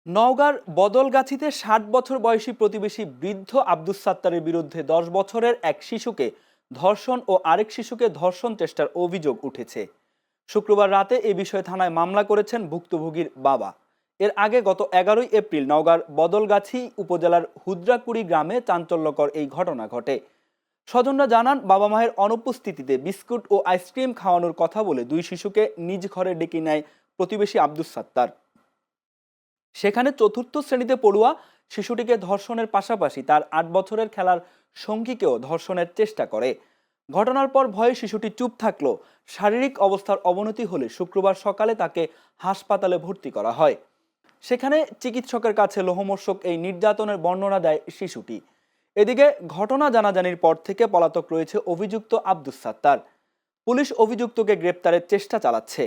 নওগাঁর বদলগাছিতে ৬০ বছর বয়সী প্রতিবেশী বৃদ্ধ আব্দুস সাত্তারের বিরুদ্ধে ১০ বছরের এক শিশুকে ধর্ষণ ও আরেক শিশুকে ধর্ষণ চেষ্টার অভিযোগ উঠেছে। শুক্রবার রাতে এ বিষয়ে থানায় মামলা করেছেন ভুক্তভোগীর বাবা। এর আগে গত ১১ এপ্রিল নওগাঁর বদলগাছি উপজেলার হুদ্রাকুড়ি গ্রামে চাঞ্চল্যকর এই ঘটনা ঘটে। স্বজনরা জানান, বাবা মায়ের অনুপস্থিতিতে বিস্কুট ও আইসক্রিম খাওয়ানোর কথা বলে দুই শিশুকে নিজ ঘরে ডেকে নেয় প্রতিবেশী আব্দুস সাত্তার। সেখানে চতুর্থ শ্রেণীতে পড়ুয়া শিশুটিকে ধর্ষণের পাশাপাশি তার ৮ বছরের খেলার সঙ্গীকেও ধর্ষণের চেষ্টা করে। ঘটনার পর ভয়ে শিশুটি চুপ থাকলেও শারীরিক অবস্থার অবনতি হলে শুক্রবার সকালে তাকে হাসপাতালে ভর্তি করা হয়। সেখানে চিকিৎসকের কাছে লোমহর্ষক এই নির্যাতনের বর্ণনা দেয় শিশুটি। এদিকে ঘটনা জানাজানির পর থেকে পলাতক রয়েছে অভিযুক্ত আব্দুস সাত্তার। পুলিশ অভিযুক্তকে গ্রেপ্তারের চেষ্টা চালাচ্ছে।